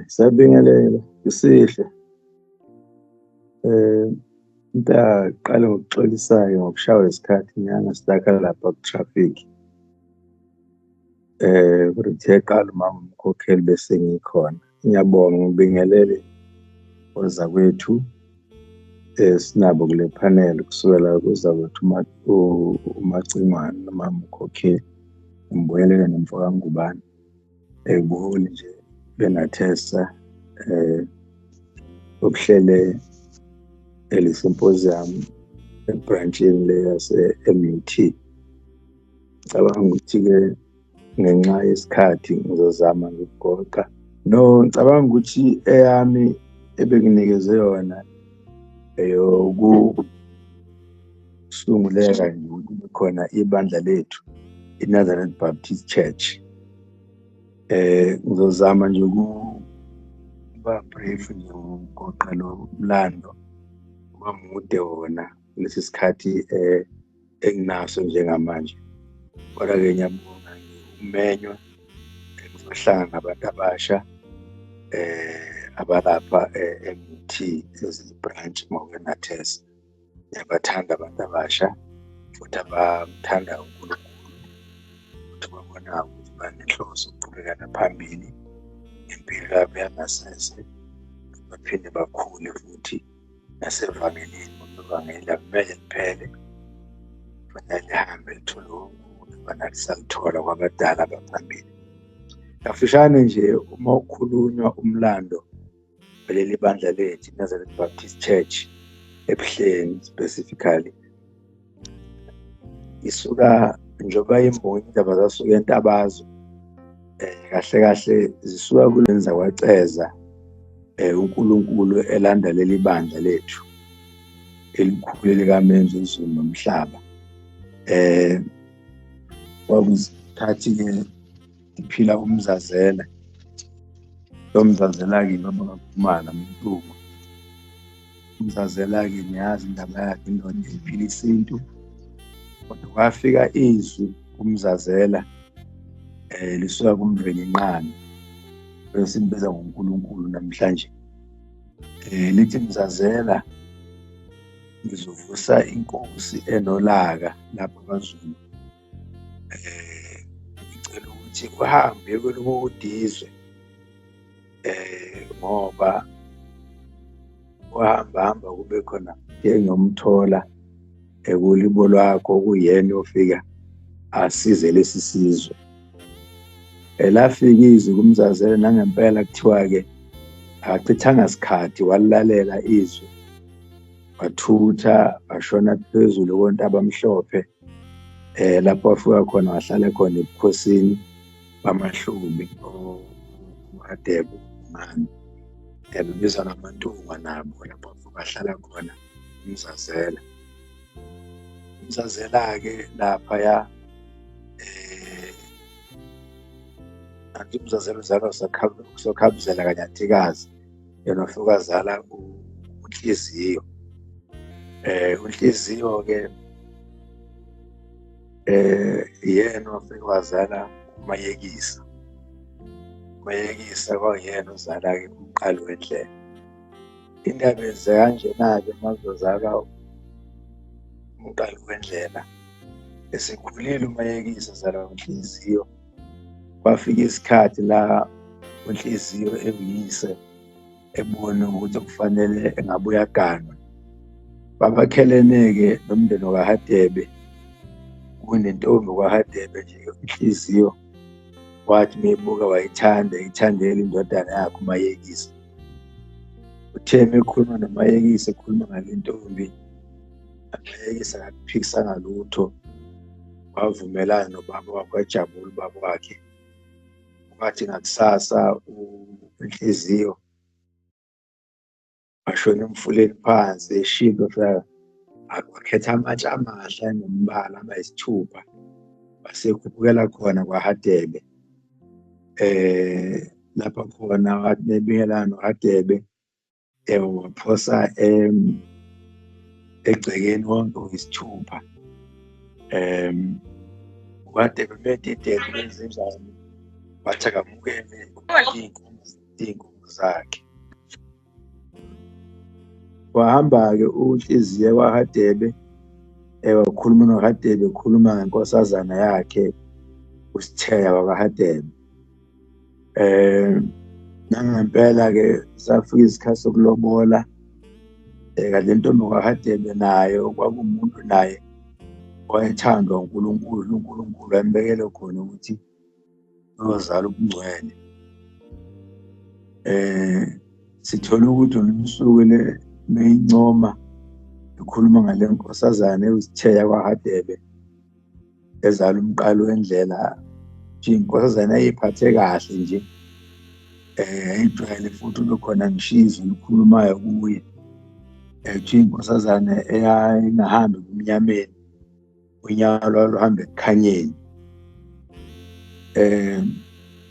Sabingelela isihle. Into yaqala ngokuxolisayo ngokushawa isikhathi stuck lapha ku-traffic. Kodwa yaqala umama umkhokheli bese ngikhona. Ngiyabonga ngibingelele ozakwethu sinabo kule panel kusukela kuzakwethu uMacingwane nomama umkhokheli. Ngibongelele nomfowabo Ngubane. Buholi nje benathesa okuhlele symposium ebranchini le yase-MUT. Ngicabanga ukuthi-ke ngenxa yesikhathi ngizozama ngokugoqa. Ngicabanga ukuthi eyami ebenginikeze yona eyokusunguleka nje ukuthi kube khona ibandla lethu i-Nazareth Baptist Church. Ngizozama nje ukuba brief nje ngogoqa lo mlando uba mude wona lesi sikhathi enginaso njengamanje. Kodwa-ke ngiyabonga ukumenywa ngizohlangana nabantu abasha abalapha e-MUT ezibranch ngokwenathesa. Ngiyabathanda abantu abasha futhi abamthanda uNkulunkulu futhi babona ukuthi banenhloso ukuqhubekana phambili impilo yabo yangasese baphinde bakhule futhi nasevangelini. Ivangeli akumele liphele, kufanele lihambe lithole ukubana lisalithola kwabadala abaphambili. Kafishane nje uma ukhulunywa umlando waleli bandla lethu i-Nazareth Baptist Church eBuhleni specifically, isuka njengoba imbongi indaba zasuka eNtabazo, kahle kahle zisuka kulenza kwaceza uNkulunkulu elanda leli bandla lethu elikhulu likaMenzi izulu nomhlaba. Kwakuyisikhathi-ke ngiphila uMzazela. Lo Mzazela-ke baba kaKhumalo Mntungwa. uMzazela-ke niyazi indaba yakhe, indoda ephila isintu. Kodwa kwafika izwi kuMzazela lisuka kuMveli-Nqani esimbiza ngoNkulunkulu namhlanje. Lithi Mzazela, ngizovusa inkosi enolaka lapha kwaZulu. Ngicela ukuthi uhambe kwelukodizwe ngoba uhamba kube khona engiyomthola kulibo lwakho kuyena ofika asize lesi sizwe. Lafika izwi kuMzazela nangempela kuthiwa-ke akachithanga sikhathi walilalela izwi, wathutha washona phezulu kontaba mhlophe lapho wafika khona wahlala khona ebukhosini bamaHlubi uHadebe uMani. Bebizwa ngamaNtungwa nabo lapho wafika wahlala khona uMzazela. uMzazela-ke laphaya anti uMzazela uzalwa uSokhabuzela kaNyatikazi, yena wafika wazala uNhliziyo. uNhliziyo-ke yena wafika wazala uMayekisa. uMayekisa kwakuyena ozala-ke umqali wendlela. Indaba yenze kanjena-ke makuzozalwa umqali wendlela, esekhulile uMayekisa ezalwa uNhliziyo. Kwafika isikhathi la uNhliziyo ebuyise ebona ukuthi kufanele engabe uyaganwa. Babakhelene-ke nomndeni kaHadebe. Kunentombi kaHadebe nje uNhliziyo wathi meyibuka ithandela indodana yakhe uMayekisa. Uthe mekhuluma noMayekisa ekhuluma ngale ntombi, uMayekisa akakuphikisanga lutho, wavumelana nobaba wakhe, wajabula ubaba wakhe. Kwathi ngakusasa uNhliziyo washona emfuleni phansi eshilo, wakhetha amatshe amahle anombala abayisithupha, wasekhuphukela khona kwaHadebe. Lapha khona wathi mebingelana noHadebe waphosa egcekeni wonke uyisithupha. uHadebe bedideka benzenjani, wathi akamukele iy'nkomo zakhe. Wahamba-ke uNhliziyo kwaHadebe, wakhuluma noHadebe, ekhuluma ngenkosazana yakhe uSitheya wakwaHadebe. Nangempela-ke safika isikhathi sokulobola. Kanti le ntombi kwaHadebe nayo kwakuwumuntu naye wayethandwa uNkulunkulu. uNkulunkulu wambekele khona ukuthi uyozala ubungcwele. Sithola ukuthi usuku meyincoma ikhuluma ngale nkosazane uSitheya kwaHadebe ezala umqalo wendlela. Nje inkosazane ayiphathe kahle nje, ayijwayele futhi ube khona ngishizo likhulumayo kuye. Nje inkosazane eyayingahambi kumnyameni, unyawo lwaluhamba ekukhanyeni.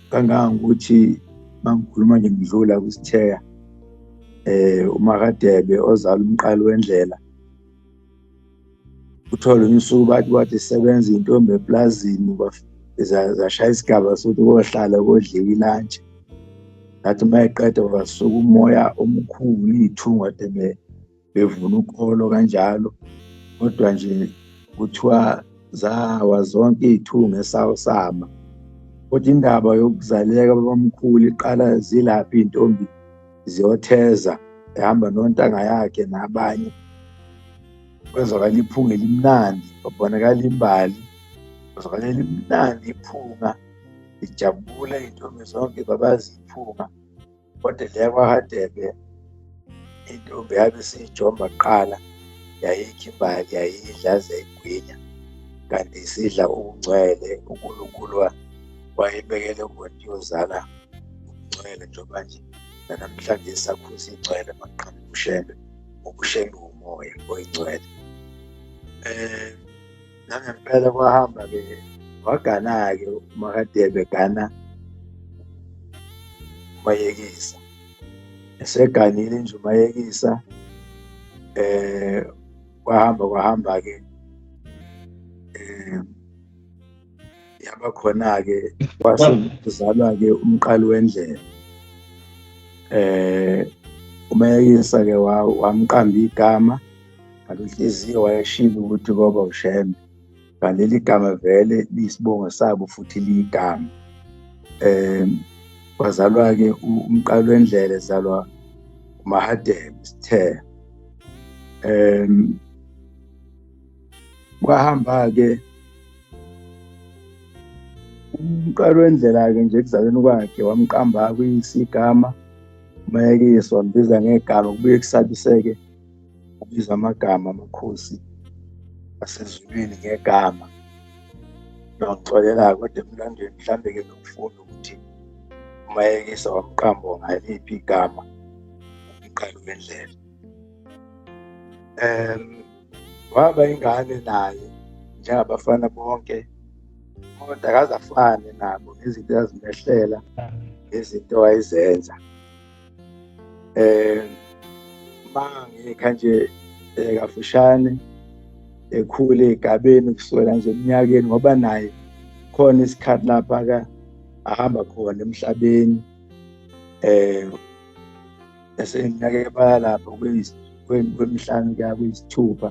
Kangangokuthi mangikhuluma nje ngidlula kuSitheya, uMahadebe ozala umqalo wendlela, uthole usuku bathi sebenza intombi eplazini, zashaya isigaba sokuthi kohlala kodliwa ilantshi. Ngathi mayiqeda wasuka umoya omkhulu, iy'thunga kade bevuna ukolo kanjalo. Kodwa nje kuthiwa zawa zonke iy'thunga esawusama. Kodwa indaba yokuzaleka babamkhulu iqala zilaphi iy'ntombi ziyotheza, ehamba nontanga yakhe nabanye. Kwezwakala iphunga elimnandi, kwabonakala imbali, kwezwakala elimnandi iphunga, lijabula iy'ntombi zonke babazi iphunga. Kodwa leya kwaHadebe intombi yabe siyijomba kuqala, yayikho imbali, yayidla yaze yayigwinya, kanti isidla ubungcwele. uNkulunkulu wayebekele khona iyozala ubungcwele, njengoba nje nanamhlanje isakhuza igcwele maqamba ubushembe, ubushembe umoya oyingcwele. Nangempela kwahamba-ke wagana-ke uMahadebe, gana uMayekisa. Eseganile nje uMayekisa, kwahamba-ke yaba khona-ke kwase kuzalwa-ke umqalo wendlela. uMayekisa-ke wamqamba igama, kanti uNhliziyo wayeshilo ukuthi koba uShembe. Kanti leli gama vele liyisibongo sabo futhi liyigama. Kwazalwa-ke umqalo wendlela, ezalwa uMahadebe uSitheya. Kwahamba-ke umqalo wendlela-ke nje ekuzalweni kwakhe wamqamba kuyisigama uMayekisa, wambiza ngegama. Kubuye kusabise-ke ubiza amagama amakhosi asezulwini ngegama. Nongixolela kodwa emlandweni mhlambe-ke nokufunda ukuthi uMayekisa wamqamba ngaliphi igama umqalo wendlela. Waba ingane naye njengabafana bonke, kodwa akaze afane nabo ngezinto ezazimehlela, ngezinto wayezenza. Mangikha nje kafushane ekhule ey'gabeni kusukela nje eminyakeni, ngoba naye khona isikhathi lapha-ke ahamba khona emhlabeni, eseminyaka ebala lapho kwemihlanu kuya kweyisithupha.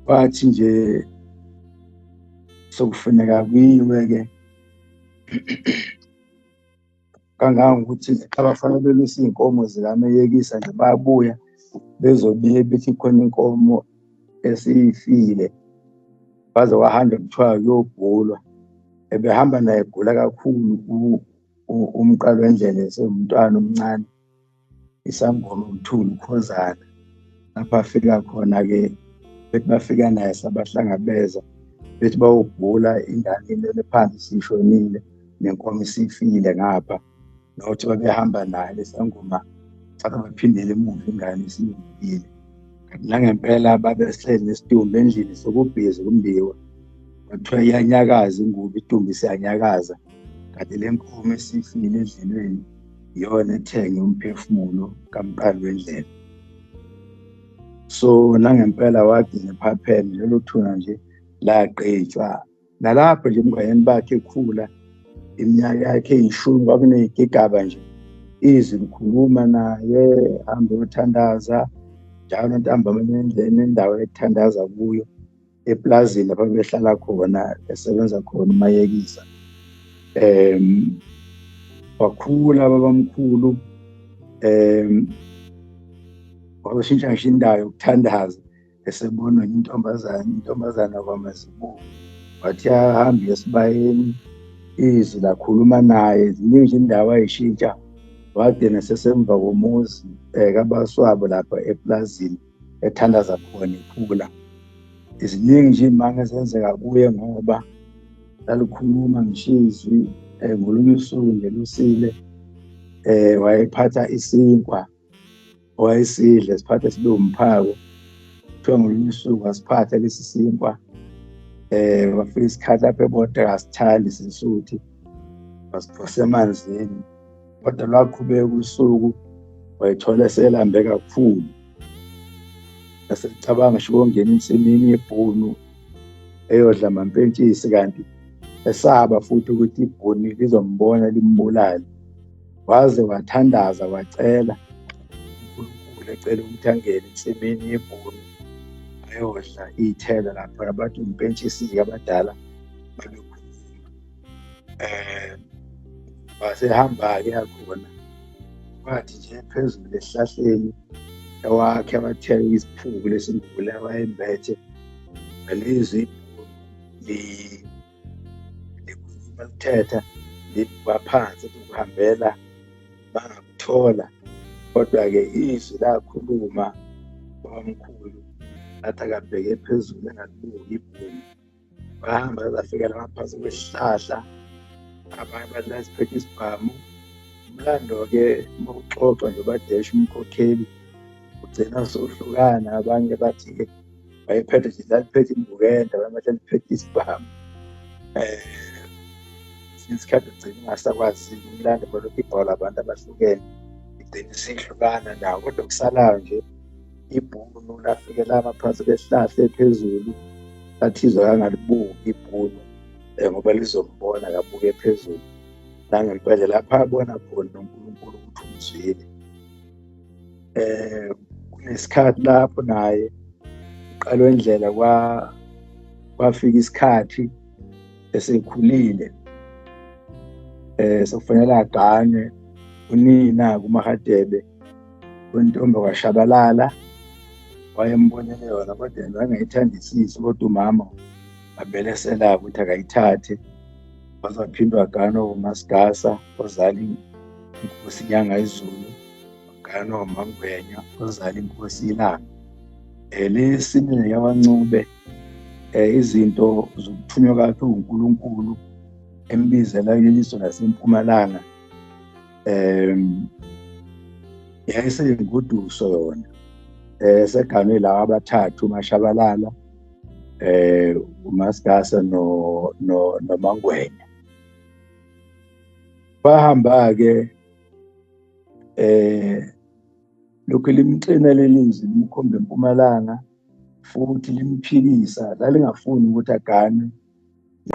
Kwathi nje sokufuneka kuyiwe-ke kangangokuthi abafana belusa iy'nkomo zikaMayekisa nje bayabuya bezobiye bethi khona inkomo esiyifile, waze wahamba kuthiwa uyobhulwa. Ebehamba naye egula kakhulu umqalo wendlela esewumntwana omncane, isangoma uMthulu uKhozana. Lapho afika khona-ke bethi bafika naye sabahlangabeza, bethi bayobhula, ingane ilele phansi sishonile, nenkomo isifile ngapha. Nokuthi babehamba naye lesangoma sabe baphindela emuva, ingane isiyibuyile. Kanti nangempela babehleli nesidumbu endlini sokubhiza ukumbiwa. Kwathiwa iyanyakaza ingubo, idumbu isiyanyakaza, kanti le nkomo esifile edlelweni iyona ethenge umphefumulo kamqalo wendlela. So nangempela wagcina ephapheme, lelo thuna nje laqedwa. Nalapho nje emngwayeni bakhe ekhula iminyaka yakhe eyishumi, kwakuney'gigaba nje, izwi likhuluma naye, hambe uyothandaza njalo ntambama nendawo ethandaza kuyo eplazini lapho behlala khona, esebenza khona uMayekisa. Wakhula babamkhulu, wabashintsha ngisho indawo yokuthandaza, esebonwa intombazana kwamazibuko, wathi ahambe esibayeni, izwi lakhuluma naye, ziningi nje indawo ayishintsha, wagcina sesemva komuzi kaBaswabo lapha eplazini ethandaza khona ikhula. Ziningi nje iy'manga ezenzeka kuye ngoba lalikhuluma ngisho izwi. Ngolunye usuku nje Lusile wayephatha isinkwa owayesidla, siphatha sibe umphako, kuthiwa ngolunye usuku wasiphatha lesi sinkwa, wafika isikhathi lapho ebona akasithandi sisuthi, wasiphosa emanzini, kodwa lwaqhubeka usuku, wayithola eselambe kakhulu, esecabanga ngisho ukungena ensimini yebhunu eyodla amampentshisi, kanti esaba futhi ukuthi ibhuni lizombona limbulale. Waze wathandaza, wacela uNkulunkulu, ecela ukuthi angene ensimini yebhunu ayodla iy'thelo lapho abantu impentshisi-ke abadala babekhuluma. Wasehamba-ke yakhona, kwathi nje phezulu esihlahleni ewakhe wathela isiphuku lesimbule awayembethe, ngalizwi likhuluma lithetha, libuka phansi ukuhambela bangakuthola. Kodwa-ke izwi lakhuluma babamkhulu, lathi akabheke phezulu engalibuki ibhunu. Bahamba bazafikela ngaphansi kwesihlahla, abanye abantu baziphethe isibhamu. Umlando-ke uma uxoxwa nje badesha umkhokheli, ugcina sohlukana. Abanye bathi-ke wayephethe nje, laliphethe imbukende, abanye bathi laliphethe isibhamu. Esinye isikhathi ugcina ungasakwazi umlando balokhu ibhola abantu abahlukene, igcina isihlukana nawo. Kodwa kusalayo nje ibhunu lafike lama phansi kwesihlahla ephezulu, lathizwa kangalibuki ibhunu ngoba lizombona kabuke phezulu. Nangempela lapha abona khona uNkulunkulu ukuthi umzwile. Kunesikhathi lapho naye uqala wendlela kwafika isikhathi esekhulile, sekufanele agane unina kuMahadebe, wentombi kwaShabalala, wayembonele yona, kodwa yena wayengayithandisisi. Kodwa umama abelesela ukuthi akayithathe. Wazaphindwa waganwa uMasigasa, ozala inkosi iNyangayizulu, waganwa uMangwenya, ozala inkosi iLanga. Lesinye yawaNcube, izinto zokuthunywa kwakhe uNkulunkulu embizela ilizwe laseMpumalanga, yayiseyingoduso yona. Seganwe lawa abathathu, uMashabalala, uMasigasa noMangwenya. Bahamba-ke lokhu limxina lelizwi, limkhomba eMpumalanga, futhi limphikisa. Lalingafuni ukuthi aganwe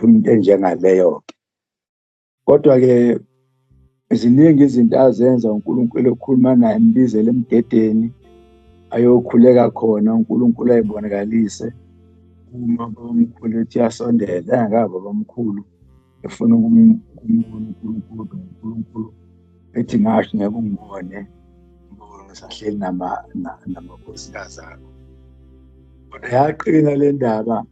into enjengaleyo-ke. Kodwa-ke ziningi izinto azenza uNkulunkulu ekhuluma naye, embizela emgedeni ayokhuleka khona, uNkulunkulu ayibonakalise. Uma babamkhulu ethi yasondela, engakabi babamkhulu efuna ukumbona uNkulunkulu, ethi ngasho ngeke ungibone, ngibone ngisahleli namakhosikazi akho. Kodwa yaqina le ndaba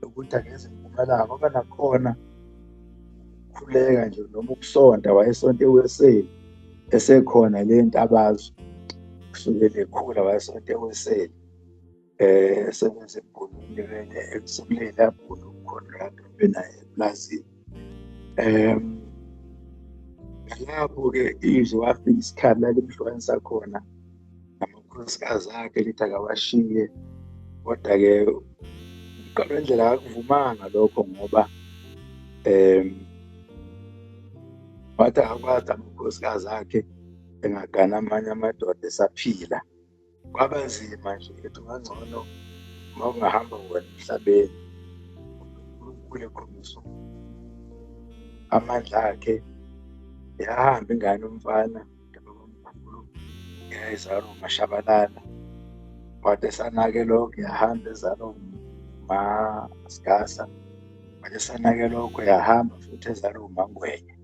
ukuthi angeze eMpumalanga, ngoba nakhona ukukhuleka nje noma ukusonta, wayesonta eWeseli esekhona le Ntabazo. Kusukela ekhula wayesonta eWeseli, esebenza ebhunini ekusukela labhunu uConrad obenaye eplazini. Lapho-ke izwi wafika isikhathi lalimhlukanisa khona namakhosikazi akhe, lithi akawashiye. Kodwa-ke umqalo wendlela akakuvumanga lokho, ngoba wathi akakwazi amakhosikazi akhe engagana amanye amadoda esaphila. Kwaba nzima nje, ethi ungangcono uma ungahamba wena emhlabeni, uNkulunkulu ekhombisa amandla akhe, yahamba ingane yomfana omkhulu yayizalwa uMashabalala. Kwathi esanake lokho yahamba ezalwa uMasigasa. Kwathi esanake lokho yahamba futhi ezalwa uMangwenya.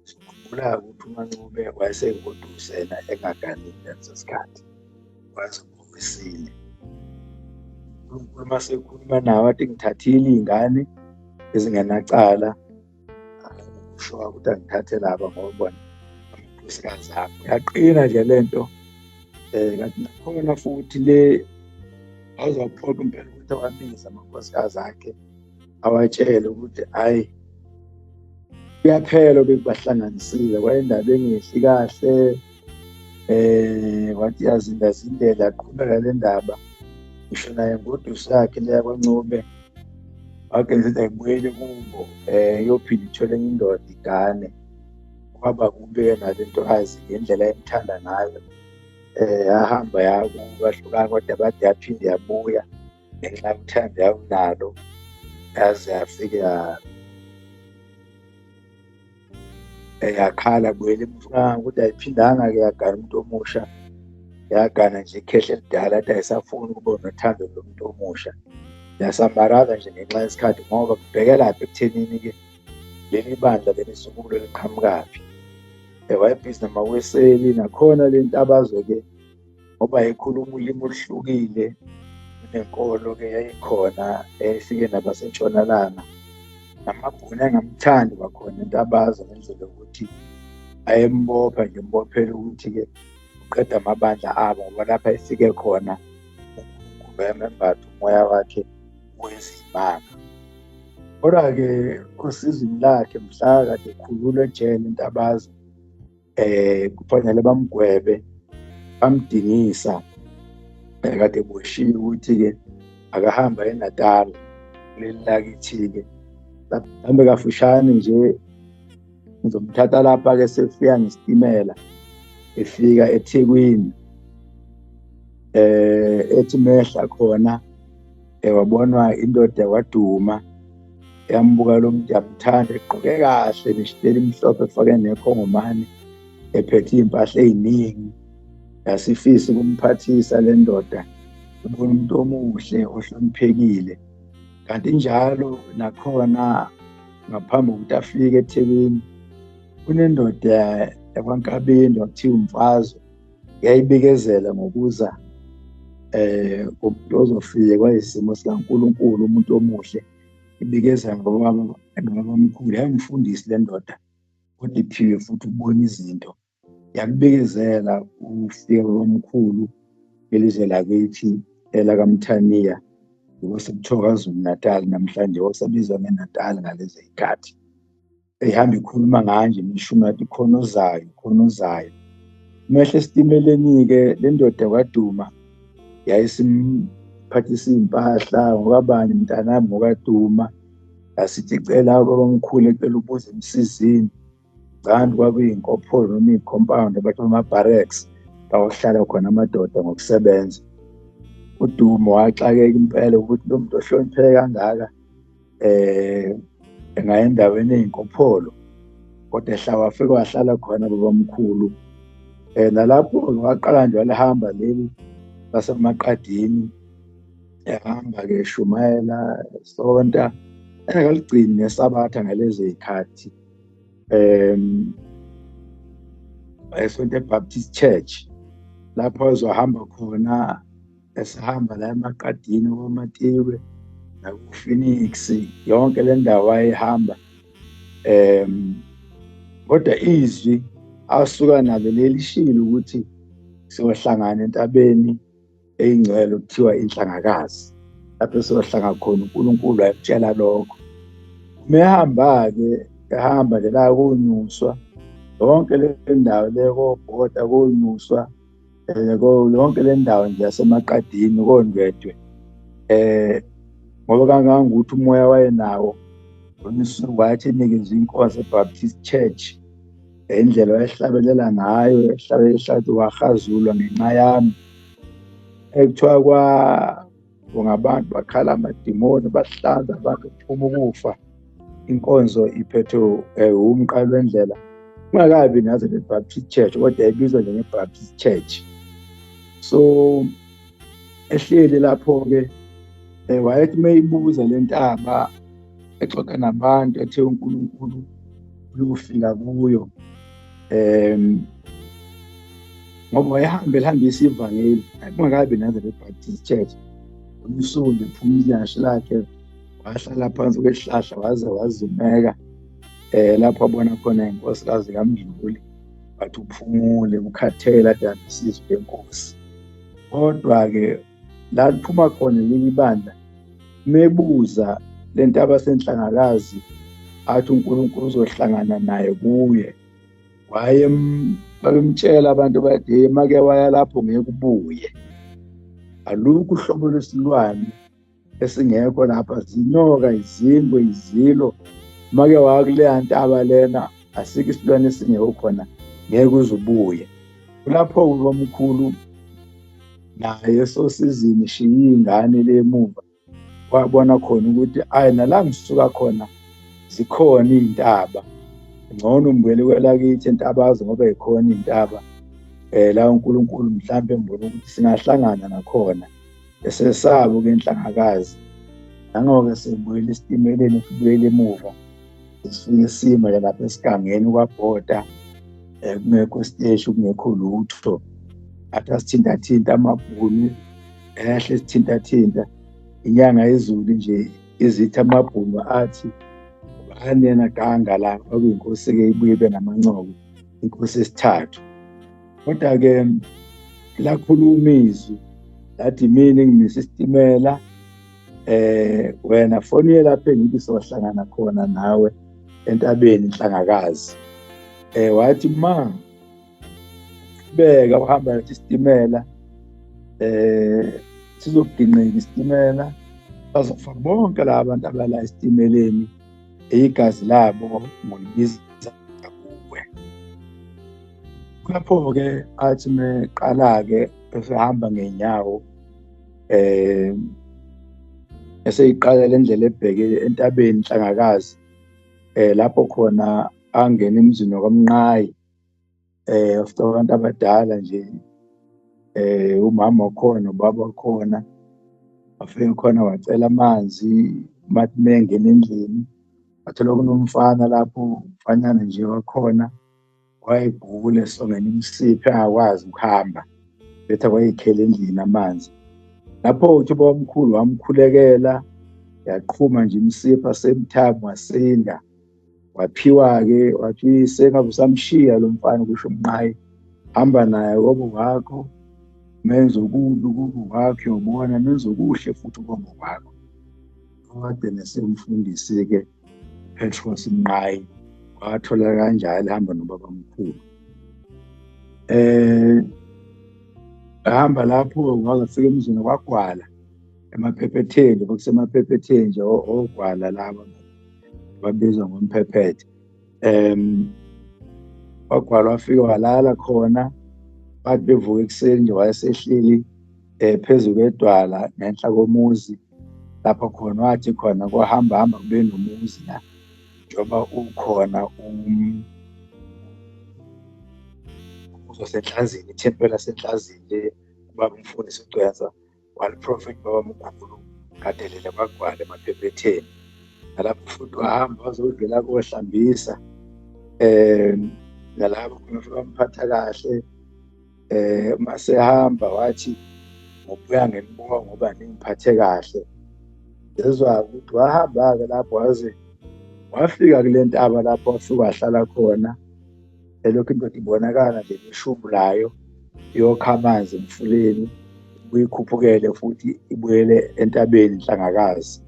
Sikhumbula-ke ukuthi uMancube wayeseyingoduso yena engaganile ngaleso sikhathi, waze ngowesine. uNkulunkulu uma sekhuluma nawe athi ngithathile iy'ngane ezingenacala, kusho ukuthi angithathe laba ngoba bona amakhosikazi ami. Yaqina nje le nto. Kanti nakhona futhi le awuzawuphoqa impela ukuthi awabize amakhosikazi akhe, awatshele ukuthi hhayi, kuyaphela obekubahlanganisile. Kwayindaba engehli kahle, wathi yazindazindela yaqhubeka le ndaba. Ngisho naye ngoduso yakhe leya kwaNcube wagenza ukuthi ayibuyele kubo, iyophinda ithole enye indoda igane. Kwaba kubi-ke nale ntokazi ngendlela ayemthanda ngayo. Yahamba yahlukana kodwa bade yaphinde yabuya ngenxa yokuthanda yawunalo, yaze yafike yakhala buyela emuva ukuthi ayiphindanga-ke yagana umuntu omusha. Yagana nje ikhehle elidala athi ayisafuni ukuba nothando lomuntu omusha. Yasamaraza nje ngenxa yesikhathi, ngoba kubhekelaphi ekuthenini-ke leli bandla leli sukulo liqhamukaphi. Wayebhizi namaweseli nakhona le ntabazo-ke, ngoba yayikhuluma ulimi oluhlukile. Kunenkolo-ke yayikhona efike nabasentshonalanga. Namabhunu engamthandi kwakhona intabazo ngendlela yokuthi ayembopha nje, embophela ukuthi-ke uqeda amabandla abo, ngoba lapha efike khona uNkulunkulu wayemembatha umoya wakhe wezimanga. Kodwa-ke osizini lakhe mhla kade ekhululwa ejele intabazo, kufanele bamgwebe, bamdingisa. Kade eboshiwe ukuthi-ke akahamba eNatal, kuleli lakithi-ke. Hambe kafushane nje, ngizomthatha lapha-ke sefika ngesitimela, efika eThekwini. Ethi mehla khona wabonwa indoda yakwaDuma, yambuka lo muntu yamthanda, egqoke kahle neshiteli imhlophe efake nekhongomane, ephethe iy'mpahla ey'ningi. Yasifisa ukumphathisa le ndoda, ubona umuntu omuhle ohloniphekile. Kanti njalo nakhona ngaphambi kokuthi afike eThekwini, kunendoda yakwaNkabeni kwakuthiwa uMfazwe, yayibikezela ngokuza umuntu ozofika kwayisimo sikaNkulunkulu, umuntu omuhle. Ibikezela ngababamkhulu. Yayimfundisi le ndoda, kodwa iphiwe futhi ukubona izinto. Yakubikezela ukufika kwabamkhulu elizwe lakithi elakaMthaniya, sekuthiwa KwaZulu Natal namhlanje, osabizwa ngeNatal ngalezi y'khathi. Ehamba ikhuluma nganje imishumo yathi khona ozayo, khona ozayo. Mehla esitimeleni-ke le ndoda yakwaDuma yayisimphathisa iy'mpahla, ngokabani mntanami ngokaDuma. Yasithi cela kwabamkhulu, ecela ubuze emsizini. Canti kwakuyinkopholo noma iy'compound abathi ama-barracks, bawahlala khona amadoda ngokusebenza. uDuma waxakeka impela ukuthi lo muntu ohlonipheke kangaka engaya endaweni ey'nkopholo, kodwa wafika wahlala khona babamkhulu. Nalapho-ke waqala nje walihamba leli laseMaqadini, ehamba-ke eshumayela, esonta, engaligcini nesabatha ngalezi y'khathi. Esonta eBaptist Church, lapho azohamba khona, esihamba la eMaqadini kwaMatiwe nakuPhoenix, yonke le ndawo wayehamba. Kodwa izwi asuka nalo lelishilo ukuthi siyohlangana entabeni eyingcwele okuthiwa inhlangakazi, lapho siyohlanga khona. uNkulunkulu wayemtshela lokho. Uma ehamba-ke, ehamba nje la konyuswa, yonke le ndawo le kobhoda konyuswa, yonke le ndawo nje yaseMaqadini kondwedwe. Ngoba kangangokuthi umoya wayenawo, ngoNisuku wathi enikezwe inkosi eBaptist Church, indlela wayehlabelela ngayo, ehlabelela wahazulwa ngenxa yami. Ekuthiwa ngabantu bakhala amadimoni, bahlanza abantu kuphuma ukufa. inkonzo iphethwe umqali wendlela, kungakabi Nazareth Baptist Church, kodwa yayibizwa njenge-Baptist Church. So ehleli lapho-ke wayethi uma ibuza le ntaba, exoxa nabantu, ethe uNkulunkulu uyofika kuyo, ngoba wayehamba elihambisa ivangeli, kungakabi Nazareth Baptist Church. Umsuku ephuma ilashe lakhe, wahlala phansi kwesihlahla waze wazumeka, lapho abona khona inkosikazi kaMdluli, wathi uphumule, ukhathele, adambisa izwi lenkosi. Kodwa-ke la liphuma khona leli bandla, mebuza le ntaba senhlangakazi, athi uNkulunkulu uzohlangana naye kuye. Babemtshela abantu bathi, make waya lapho ngeke ubuye. Alukho uhlobo lwesilwane esingekho lapha, zinyoka, izingwe, izilo. Make waya kuleya ntaba lena, asikho isilwane esingekho khona, ngeke uze ubuye. Kulapho ubabamkhulu naye esosizini ishiye iy'ngane le emuva, wabona khona ukuthi ayi, nala ngisuka khona zikhona iy'ntaba, ngcono ngibuyele kwelakithi eNtabazo ngoba yikhona iy'ntaba la uNkulunkulu mhlampe mbona ukuthi singahlangana nakhona. Esesaba-ke inhlangakazi, nango-ke sengibuyela esitimeleni, sibuyele emuva, sifike sima lapha esigangeni kwaBhoda, kungekho siteshi, kungekho lutho. Athi asithintathinta amabhunu, ehle sithintathinta, inyanga yezulu nje izithi amabhunu athi, ubani yena Ganga la, kwakuyinkosi-ke ibuye ibe namancoko, inkosi yesithathu. Kodwa-ke lakhuluma izwi, lathi mina ngimisa isitimela, wena fonye lapho engithi sohlangana khona nawe entabeni inhlangakazi. Wathi ma beka uhamba nathi isitimela, sizokudinqika isitimela, bazofa bonke laba bantu abala esitimeleni, igazi labo ngolibiza kuwe. Lapho-ke athi meqala-ke esehamba ngenyawo, eseyiqala le ndlela ebheke entabeni inhlangakazi, lapho khona angena emzini wakwamnqayi, after abantu abadala nje, umama wakhona, ubaba wakhona, wafika khona wacela amanzi. Bathi mengena endlini, wathola kunomfana lapho, umfanyana nje wakhona, wayegule esongena imisipha, angakwazi ukuhamba, bethi wayeyikhela endlini amanzi. Lapho uthi ubabamkhulu wamkhulekela, yaqhuma nje imisipha, semthamu, wasinda. Waphiwa-ke, wathi sengabe usamshiya lo mfana, kusho umnqayi, hamba naye kobo kwakho, menze okubi kubo kwakho, uyobona menze okuhle futhi kobo kwakho. Kade nesemfundisi-ke uPetros Mnqayi, wathola kanjalo ehamba nobabamkhulu. Ahamba lapho wazafika emzini kwaGwala eMaphephetheni, bekusemaPhephetheni nje, oGwala laba babizwa ngomphephethe. kwaGwala wafika walala khona, bathi bevuka ekuseni nje wayesehleli phezu kwedwala ngenhla komuzi, lapho khona wathi khona kwahamba kube nomuzi la, njengoba ukhona umuzi waseNhlazini, ithempeli laseNhlazini le ubaba umfundisi uCwenza waliprofethi babamkhulu kade lele kwaGwala eMaphephetheni. Nalapho futhi wahamba wazodlula koHlambisa, nalapho khona ufika mphatha kahle. Masehamba wathi ngobuya ngenibuka ngoba ningiphathe kahle. Ngezwa ukuthi wahamba-ke lapho waze wafika kule ntaba lapho wafika wahlala khona. Lokhu indoda ibonakala nje ishubulayo, iyokha amanzi emfuleni, ibuye ikhuphukele futhi ibuyele entabeni inhlangakazi.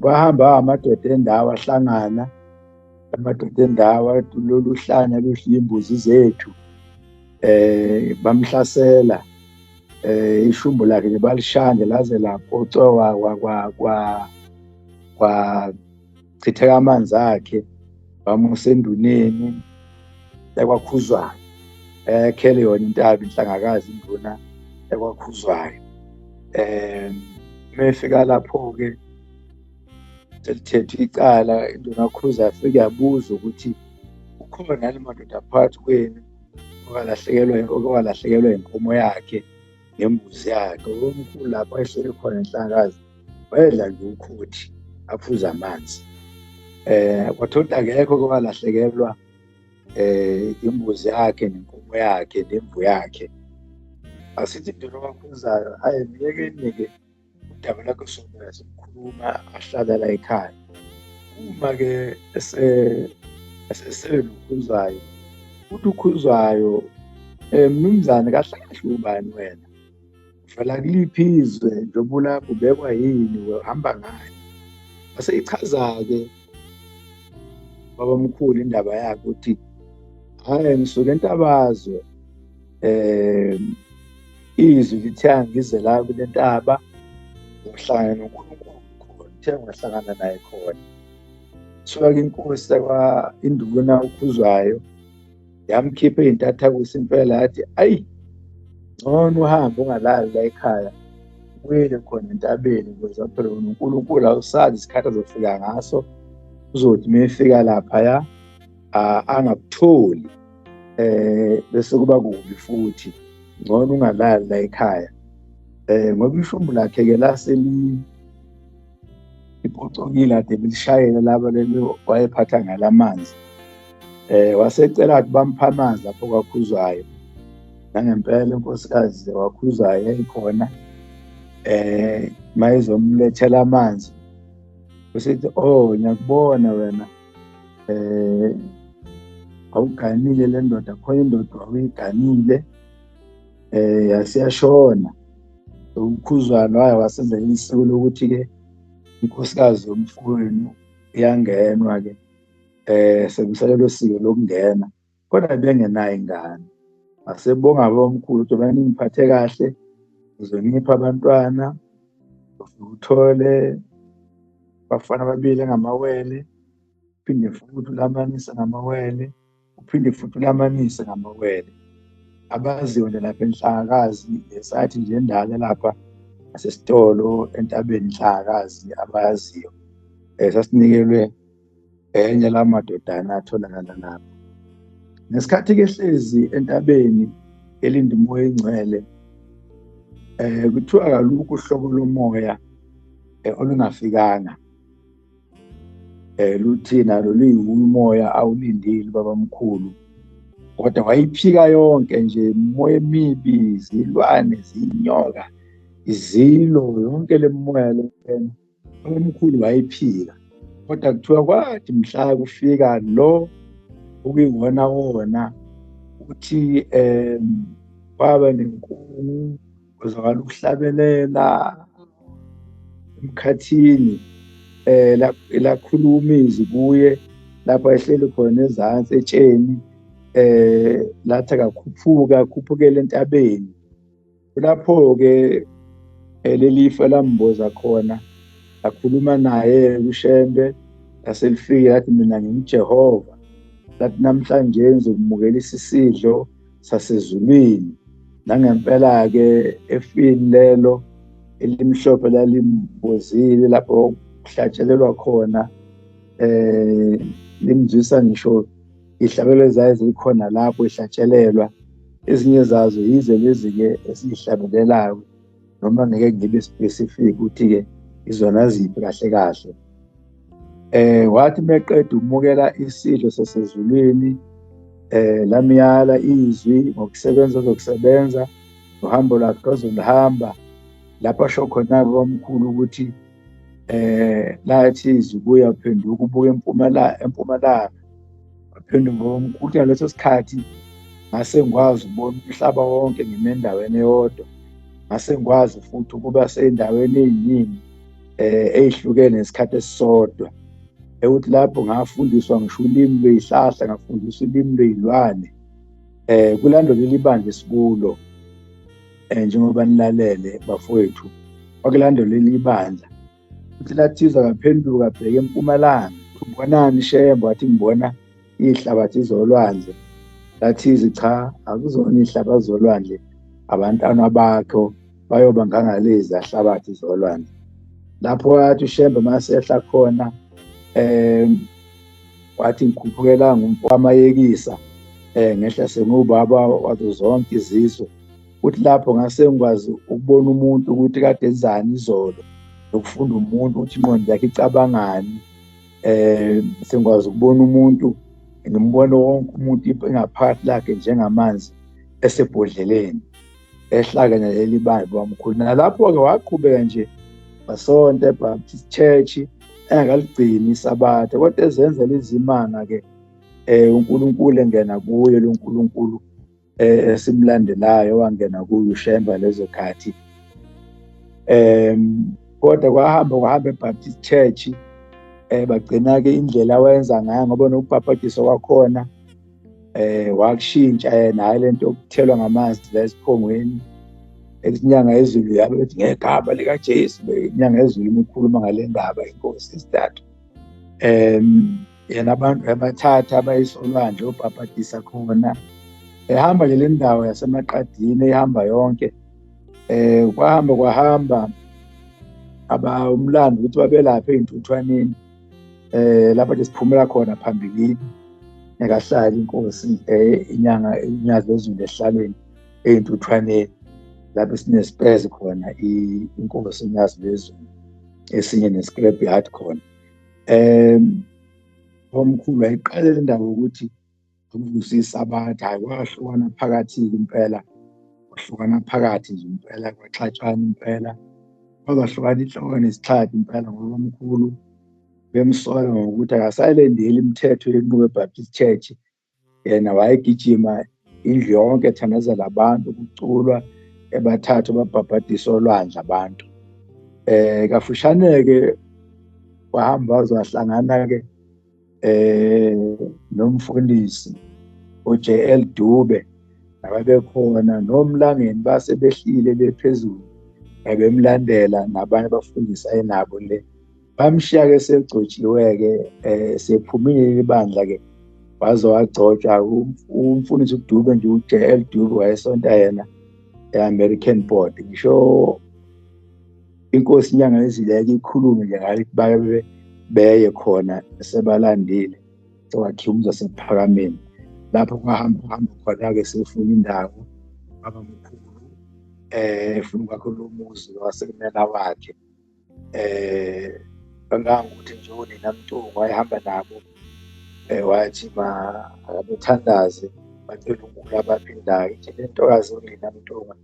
Bahamba amadoda endawo ahlangana, amadoda endawo athi lolu hlanya ludla imbuzi zethu, bamhlasela. Ishumbu lakhe nje balishande laze laphocowa kwachitheka amanzi akhe, bamusa enduneni yakwaKhuzwayo, ekhele yona intaba inhlangakazi, induna yakwaKhuzwayo. Mefika lapho-ke selithethwe icala, induna Khuza yafike yabuza ukuthi ukhona yini madoda phakathi kwenu okwalahlekelwa inkomo yakhe nembuzi yakhe. Ubabamkhulu lapho ehleli khona inhlakazi wayedla lukhuthi aphuza amanzi. Kwathola akekho okwalahlekelwa imbuzi yakhe nenkomo yakhe nemvu yakhe. Asithi induna kaKhuzayo, hayi miyeke udaba lakho somoya simkhuluma ahlala la ekhaya. Uma-ke esele noKhuzwayo, uthi uKhuzwayo, mnumzane kahle kahle ubani wena? Uvela kuliphi izwe? Njengoba ulapho ubekwa yini? Uhamba ngani? Waseyichaza-ke babamkhulu indaba yakhe ukuthi hhayi ngisuke eNtabazwe, izwi lithe angize la kule ntaba ngohlangana noNkulunkulu khona, uthe ngahlangana naye khona. Suka-ke inkosi induna uKhuzwayo yamkhipha iy'ntathakusa impela, yathi ayi ngcono uhambe ungalali la ekhaya, ubuyele khona entabeni ukuze phela uNkulunkulu awusazi isikhathi azofika ngaso, uzothi uma efika laphaya angakutholi, bese kuba kubi futhi, ngcono ungalali la ekhaya. Ngoba ishumbu lakhe-ke iphucukile ade belishayela laba lelo wayephatha ngala manzi. Wasecela ukuthi bamphe amanzi lapho kwaKhuzwayo, nangempela unkosikazi waKhuzwayo yayikhona. Mayezomlethela amanzi usithi, oh ngiyakubona wena awuganile le ndoda, khona indoda wawuyiganile yasiyashona. uKhuzwayo waye wasenza isiko lokuthi-ke inkosikazi yomfowenu iyangenwa-ke, sekusalelo siko lokungena, kodwa bengenayo ingane. Asebonga babamkhulu ukuthi beningiphathe kahle, uzonipha abantwana, ufike uthole abafana ababili ngamawele, uphinde futhi ulamanise ngamawele, uphinde futhi ulamanise ngamawele. Abaziyo nje lapha eNhlakazi, esathi nje endala lapha asesitolo entabeni Nhlakazi abayaziyo, sasinikelwe enye la madodana atholakala lapho. Ngesikhathi-ke ehlezi entabeni elinde umoya engcwele, kuthiwa kalukho uhlobo lomoya olungafikanga, luthina luyiwumoya awulindile babamkhulu, kodwa wayiphika yonke nje, imimoya emibi, izilwane, zinyoka, izilo, yonke le mimoya lena babamkhulu wayiphika. Kodwa kuthiwa kwathi mhla kufika lo okuyiwona wona, uthi kwaba nenkungu, kuzwakala ukuhlabelela emkhathini, lakhuluma izwi kuye lapho ehleli khona ezansi etsheni, lathi akhuphukele entabeni. Kulapho-ke lelifa lamboza khona, lakhuluma naye kushembe, laselifike lathi mina nginguJehova, lathi namhlanje ngizokumukela isidlo sasezulwini. Nangempela-ke efini lelo elimhlophe lalimbozile lapho kuhlatshelelwa khona, limzwisa ngisho ihlabelo zayo zikhona lapho ihlatshelelwa. Ezinye zazo yize lezi-ke esiyihlabelelayo, noma ngeke ngibe specific ukuthi-ke izona ziphi kahle kahle. Wathi meqeda ukumukela isidlo sasezulwini, lamyala izwi ngokusebenza ozokusebenza, nohambo lwakhe ozoluhamba. Lapho asho khona babamkhulu ukuthi lathi izwi kuye waphenduka ubuka empumalanga, waphenduka babamkhulu. Ngaleso sikhathi ngase ngikwazi ukubona umhlaba wonke ngime endaweni eyodwa, ngase ngikwazi futhi ukuba sey'ndaweni ey'ningi ey'hlukene ngesikhathi esisodwa. Ukuthi lapho ngafundiswa ngisho ulimi lwey'hlahla, ngafundiswa ulimi lwey'lwane, kulando leli bandla esikulo, njengoba nilalele bafowethu, kwakulando leli bandla. Uthi lathizwa kaphenduka abheke empumalanga, ubonani Shembe? Wathi ngibona iy'hlabathi zolwandle. Lathizi cha, akuzona iy'hlabathi zolwandle, abantwana bakho bayoba ngangalezi hlabathi zolwandle. Lapho wathi uShembe masehla khona wathi ngikhuphukela kwamayekisa ngehla sengubaba wazo zonke izizwe. Uthi lapho ngase ngikwazi ukubona umuntu ukuthi kade enzani izolo, nokufunda umuntu ukuthi ingqondo yakhe icabangani. Sengikwazi ukubona umuntu, ngimbone wonke umuntu ingaphakathi lakhe njengamanzi esebhodleleni. Ehlaka naleli bandla wamkhulu. Nalapho-ke waqhubeka nje wasonta eBaptist Church, engaligcini isabatha, kodwa ezenzela izimanga-ke uNkulunkulu engena kuye lo nkulunkulu esimlandelayo, wangena kuye uShembe lezo khathi. Kodwa kwahamba eBaptist Church, bagcina-ke indlela awayenza ngayo, ngoba nokubhabhadiswa kwakhona wakushintsha yena, hhayi lento yokuthelwa ngamanzi la esiphongweni. Inyanga yezulu yabe bethi ngegama likaJesu, inyanga yezulu imikhuluma ngale ndaba inkosi ezintathu. Yena abantu abathatha abayisolwandle obhabhadisa khona, ehamba nje le ndawo yaseMaqadini, ehamba yonke. Kwahamba umlando ukuthi babelapha ey'ntuthwaneni, lapho nje siphumela khona phambilini, engakahlali inkosi inyanga yezulu ehlalweni ey'ntuthwaneni, lapho sinesipezi khona inkosi unyazi lwezulu, esinye ne-scrap yard khona. Omkhulu wayiqalela indaba ukuthi ukuvusa isabatha, hhayi kwahlukana phakathi-ke impela, kwahlukana phakathi nje impela, kwaxatshana impela, kwahlukana inhloko nesixhathi impela, ngoba omkhulu bemsola ngokuthi akasayilandeli imithetho yenqubo eBaptist Church. Yena wayegijima indlu yonke ethandazela abantu, kuculwa, ebathathu babhabhadisa olwandle abantu. Kafushane-ke wahamba waze wahlangana-ke nomfundisi uJL Dube, nababekhona noMlangeni base behlile le phezulu, bemlandela nabanye abafundisi ayenabo le. Bamshiya-ke segcotshiwe-ke, sephumile leli bandla-ke, waze wagcotshwa. Umfundisi uDube nje, uJL Dube, wayesonta yena e-American Board. Ngisho inkosi inyanga yezileke ikhulume nje ngayo baye beye khona sebalandile, sewakhiwa umzasePhakameni. Lapho kwahamba khona-ke sefuna indawo abamkhulu, efuna ukwakha lo muzi wasekumela wakhe. Kangangokuthi nje unina Mntungu wayehamba nabo, wathi akabethandaze bacela uNkulunkulu abaphindayo. Nje le ntokazi unina Mntungu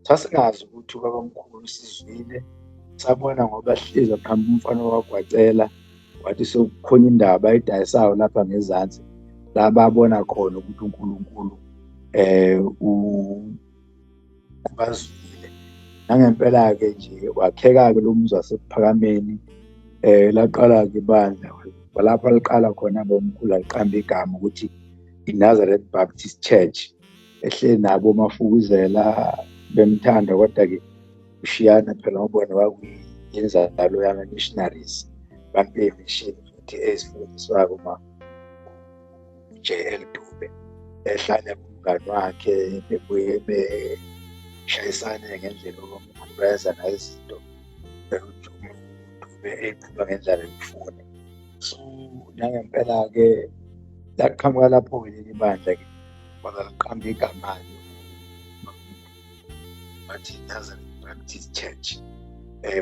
sasingazi ukuthi ubabamkhulu sizwile, sabona ngoba hlezi phambi umfana wagwacela, wathi sekukhona indaba ayidayisayo lapha ngezansi, la babona khona ukuthi uNkulunkulu ubazwile. Nangempela-ke nje wakheka-ke lo muzi wasePhakameni. Laqala-ke ibandla, lapho liqala khona bomkhulu, aliqamba igama ukuthi iNazareth Baptist Church. Ehleli nabo Mafukuzela bemthanda, kodwa-ke ushiyana phela ngobona kwakuyinzalo yama-missionaries, abantu bey'mishini futhi ezifundiswayo uJL Dube. Ehlala kumngani wakhe, bebuye beshayisane ngendlela omkhulu ayenza ngayo izinto, uDube eqhuba ngendlela yokufuna. So nangempela-ke laqhamuka lapho-ke leli bandla-ke, wakaliqamba igama-ke wathi iNazareth Baptist Church.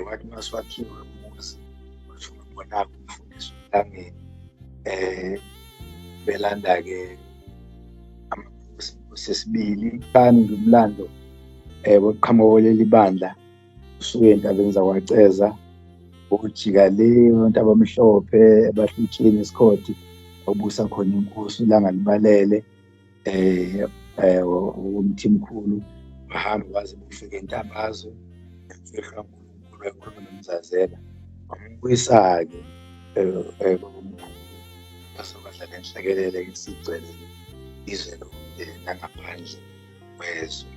Wathi maswakhiwe umuzi, wathi ungabonanga umfundisi uMlangeni, belanda-ke amakhosi esibili. Kani nje umlando wokuqhamuka kwaleli bandla usuke ey'ntabeni zakwaCeza, ukujika le abantu abamhlophe ebahlutsheni esikhodi, wabusa khona inkosi uLanga Libalele, umthimkhulu. Wahamba waze bufika eNtambazwe, emfihlwa uNkulunkulu wakhuluma noMzazela, wambuyisa-ke kwabamkhulu. Bazokwadla lenhlekelele-ke sigcwele izwe lonke nangaphandle kwezwe.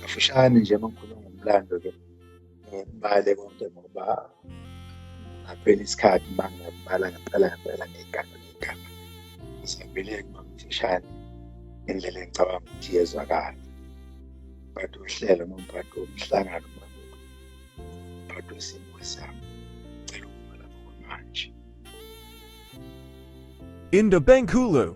Kafushane nje makhuluma ngomlando-ke, ngibale konke ngoba ngaphela isikhathi bangabala ngempela ngegama. Ngisabeleke bamfishane indlela engicabanga ukuthi yezwakala. Umphathi wohlelo nomphathi womhlangano, umphathi wesimo sami. Inda Bengkulu.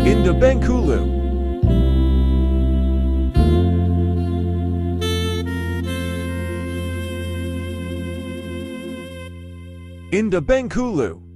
Inda Bengkulu. Inda Bengkulu.